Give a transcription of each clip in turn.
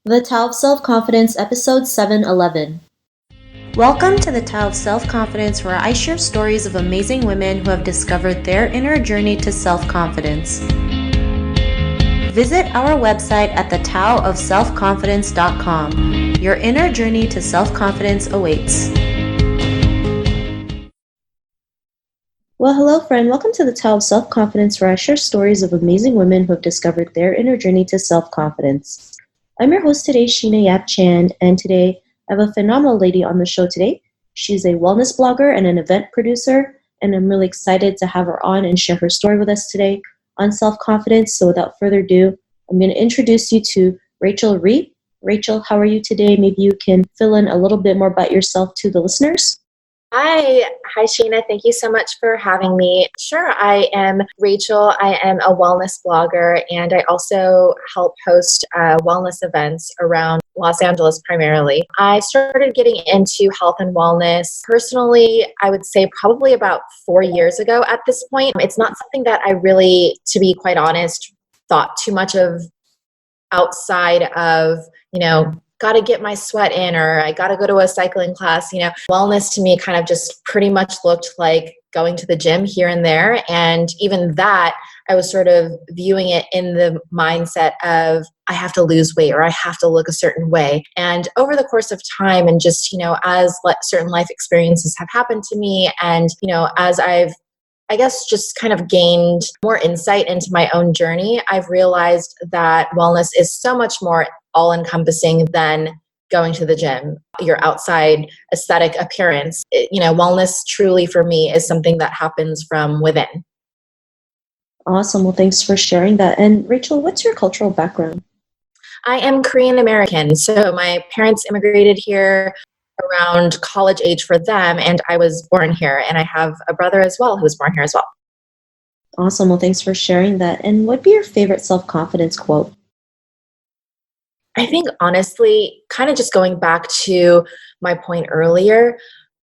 The Tao of Self-Confidence, Episode 711. Welcome to the Tao of Self-Confidence, where I share stories of amazing women who have discovered their inner journey to self-confidence. Visit our website at thetaoofselfconfidence.com. Your inner journey to self-confidence awaits. Well, hello, friend. Welcome to the Tao of Self-Confidence, where I share stories of amazing women who have discovered their inner journey to self-confidence. I'm your host today, Sheena Yap Chan, and today I have a phenomenal lady on the show today. She's a wellness blogger and an event producer, and I'm really excited to have her on and share her story with us today on self-confidence. So without further ado, I'm going to introduce you to Rhee. Rachel, how are you today? Maybe you can fill in a little bit more about yourself to the listeners. Hi, Sheena. Thank you so much for having me. Sure, I am Rachel. I am a wellness blogger, and I also help host wellness events around Los Angeles primarily. I started getting into health and wellness personally, I would say probably about 4 years ago at this point. It's not something that I really, to be quite honest, thought too much of outside of, got to get my sweat in, or I got to go to a cycling class. Wellness to me kind of just pretty much looked like going to the gym here and there. And even that, I was sort of viewing it in the mindset of I have to lose weight or I have to look a certain way. And over the course of time and just, as certain life experiences have happened to me, and, as I guess just kind of gained more insight into my own journey, I've realized that wellness is so much more all-encompassing than going to the gym, your outside aesthetic appearance. Wellness truly for me is something that happens from within. Awesome. Well, thanks for sharing that. And Rachel, what's your cultural background? I am Korean American. So my parents immigrated here around college age for them, and I was born here, and I have a brother as well who was born here as well. Awesome. Well, thanks for sharing that. And what'd be your favorite self-confidence quote? I think honestly, kind of just going back to my point earlier,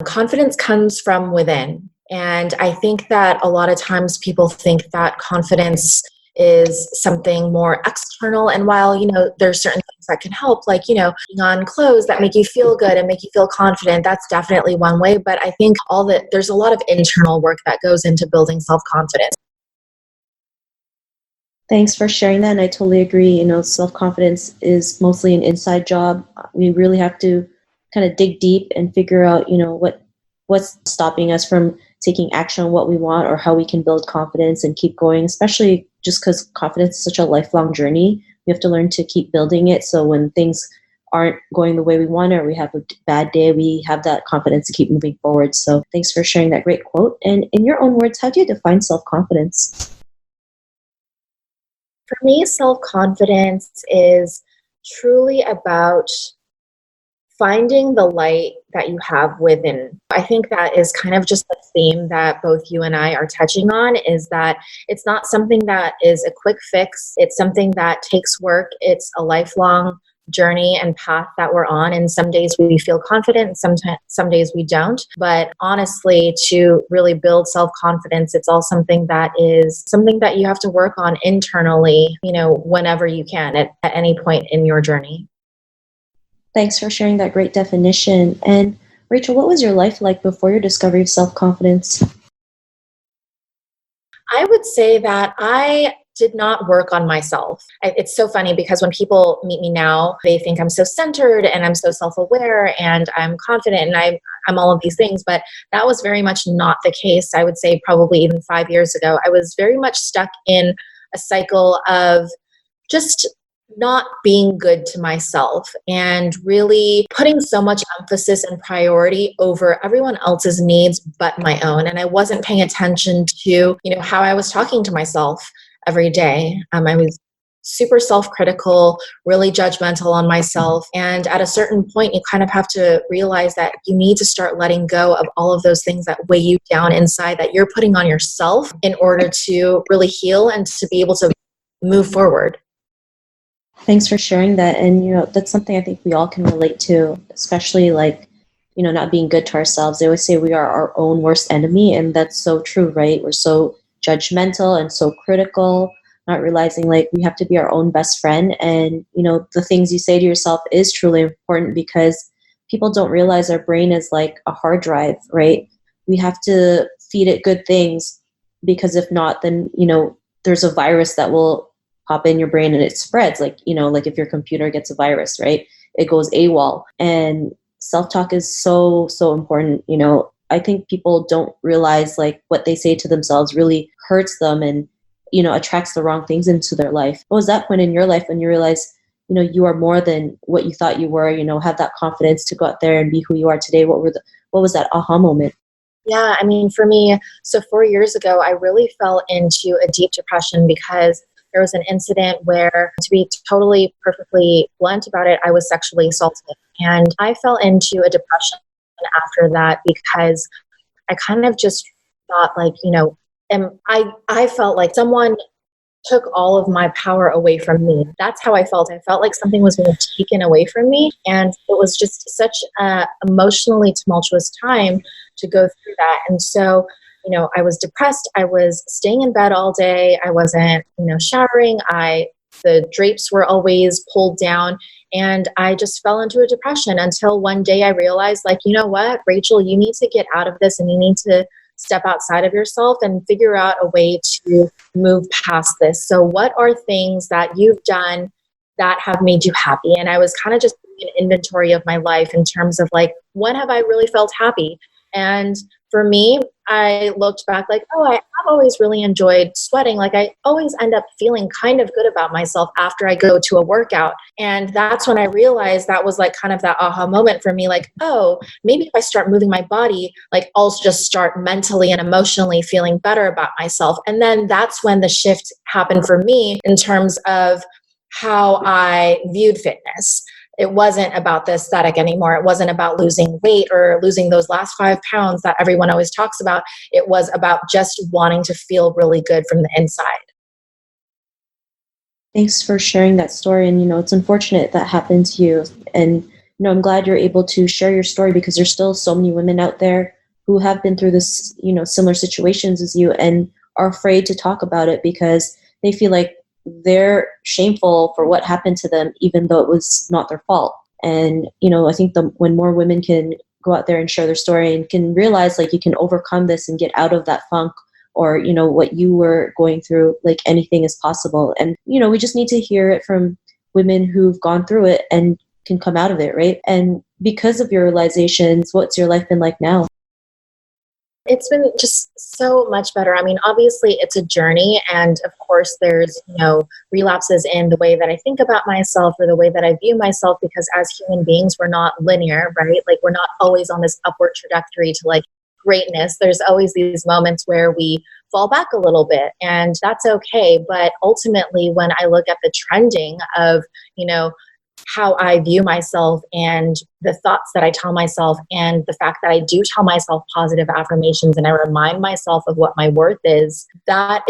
confidence comes from within. And I think that a lot of times people think that confidence is something more external. And while, there's certain things that can help, like, putting on clothes that make you feel good and make you feel confident, that's definitely one way. But I think there's a lot of internal work that goes into building self-confidence. Thanks for sharing that. And I totally agree. Self-confidence is mostly an inside job. We really have to kind of dig deep and figure out, what's stopping us from taking action on what we want or how we can build confidence and keep going, especially just because confidence is such a lifelong journey. We have to learn to keep building it. So when things aren't going the way we want or we have a bad day, we have that confidence to keep moving forward. So thanks for sharing that great quote. And in your own words, how do you define self-confidence? For me, self-confidence is truly about finding the light that you have within. I think that is kind of just the theme that both you and I are touching on, is that it's not something that is a quick fix. It's something that takes work. It's a lifelong journey and path that we're on. And some days we feel confident, and some days we don't. But honestly, to really build self-confidence, it's all something that you have to work on internally, whenever you can at any point in your journey. Thanks for sharing that great definition. And Rachel, what was your life like before your discovery of self-confidence? I would say that I did not work on myself. It's so funny because when people meet me now, they think I'm so centered and I'm so self-aware and I'm confident and I'm all of these things, but that was very much not the case. I would say probably even 5 years ago, I was very much stuck in a cycle of just not being good to myself and really putting so much emphasis and priority over everyone else's needs but my own. And I wasn't paying attention to, how I was talking to myself every day. I was super self-critical, really judgmental on myself. And at a certain point, you kind of have to realize that you need to start letting go of all of those things that weigh you down inside that you're putting on yourself in order to really heal and to be able to move forward. Thanks for sharing that. And, that's something I think we all can relate to, especially not being good to ourselves. They always say we are our own worst enemy. And that's so true, right? We're so judgmental and so critical. not realizing like we have to be our own best friend. And, the things you say to yourself is truly important because people don't realize our brain is like a hard drive, right? We have to feed it good things because if not, then, there's a virus that will pop in your brain and it spreads like if your computer gets a virus, right? It goes AWOL. And self-talk is so, so important. I think people don't realize like what they say to themselves really hurts them and, attracts the wrong things into their life. What was that point in your life when you realized, you are more than what you thought you were, have that confidence to go out there and be who you are today? What was that aha moment? Yeah, I mean, for me, so 4 years ago, I really fell into a deep depression because there was an incident where, to be totally perfectly blunt about it, I was sexually assaulted. And I fell into a depression after that because I kind of just thought, like, and I felt like someone took all of my power away from me. That's how I felt. I felt like something was being taken away from me. And it was just such an emotionally tumultuous time to go through that. And so, I was depressed. I was staying in bed all day. I wasn't, showering. The drapes were always pulled down. And I just fell into a depression until one day I realized, like, you know what, Rachel, you need to get out of this and you need to step outside of yourself and figure out a way to move past this. So what are things that you've done that have made you happy? And I was kind of just doing an inventory of my life in terms of like, when have I really felt happy? And for me, I looked back like, oh, I have always really enjoyed sweating. Like I always end up feeling kind of good about myself after I go to a workout. And that's when I realized that was like kind of that aha moment for me. Like, oh, maybe if I start moving my body, like I'll just start mentally and emotionally feeling better about myself. And then that's when the shift happened for me in terms of how I viewed fitness. It wasn't about the aesthetic anymore. It wasn't about losing weight or losing those last 5 pounds that everyone always talks about. It was about just wanting to feel really good from the inside. Thanks for sharing that story. And, it's unfortunate that happened to you. And, I'm glad you're able to share your story because there's still so many women out there who have been through this, similar situations as you and are afraid to talk about it because they feel like they're shameful for what happened to them, even though it was not their fault. And, I think when more women can go out there and share their story and can realize like you can overcome this and get out of that funk or what you were going through, like anything is possible. And we just need to hear it from women who've gone through it and can come out of it, right? And because of your realizations, what's your life been like now? It's been just so much better. I mean, obviously it's a journey, and of course there's, relapses in the way that I think about myself or the way that I view myself, because as human beings, we're not linear, right? Like we're not always on this upward trajectory to like greatness. There's always these moments where we fall back a little bit, and that's okay. But ultimately, when I look at the trending of, how I view myself and the thoughts that I tell myself and the fact that I do tell myself positive affirmations and I remind myself of what my worth is, that's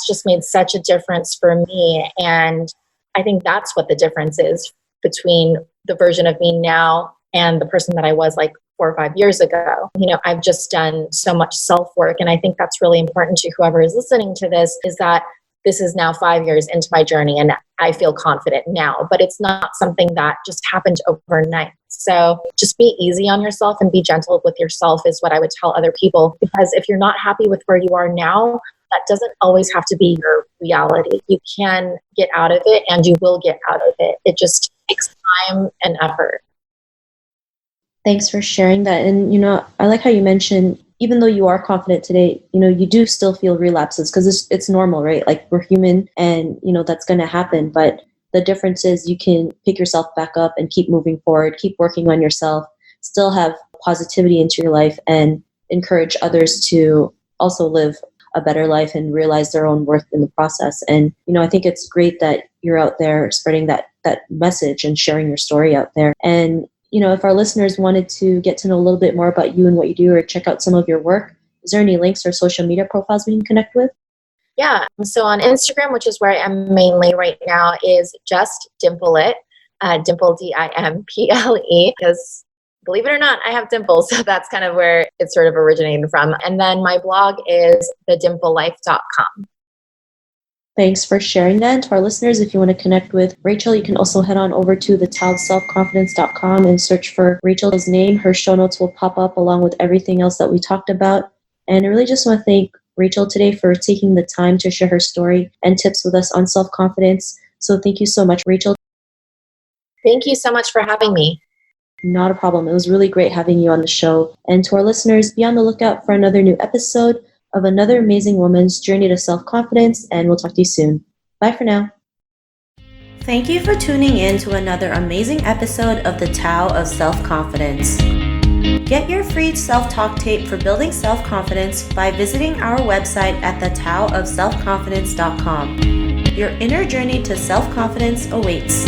just made such a difference for me. And I think that's what the difference is between the version of me now and the person that I was like 4 or 5 years ago. I've just done so much self-work, and I think that's really important to whoever is listening to this, is that this is now 5 years into my journey and I feel confident now, but it's not something that just happened overnight. So just be easy on yourself and be gentle with yourself is what I would tell other people, because if you're not happy with where you are now, that doesn't always have to be your reality. You can get out of it and you will get out of it. It just takes time and effort. Thanks for sharing that. And, I like how you mentioned, even though you are confident today, you do still feel relapses because it's normal, right? Like we're human and, that's going to happen. But the difference is you can pick yourself back up and keep moving forward, keep working on yourself, still have positivity into your life and encourage others to also live a better life and realize their own worth in the process. And, I think it's great that you're out there spreading that message and sharing your story out there. And if our listeners wanted to get to know a little bit more about you and what you do or check out some of your work, is there any links or social media profiles we can connect with? Yeah. So on Instagram, which is where I am mainly right now, is just Dimple It, Dimple Dimple, because believe it or not, I have dimples. So that's kind of where it's sort of originated from. And then my blog is thedimplelife.com. Thanks for sharing that. And to our listeners, if you want to connect with Rachel, you can also head on over to thetaoselfconfidence.com and search for Rachel's name. Her show notes will pop up along with everything else that we talked about. And I really just want to thank Rachel today for taking the time to share her story and tips with us on self-confidence. So thank you so much, Rachel. Thank you so much for having me. Not a problem. It was really great having you on the show. And to our listeners, be on the lookout for another new episode of another amazing woman's journey to self-confidence, and we'll talk to you soon. Bye for now. Thank you for tuning in to another amazing episode of the Tao of Self-Confidence. Get your free self-talk tape for building self-confidence by visiting our website at thetaoofselfconfidence.com. Your inner journey to self-confidence awaits.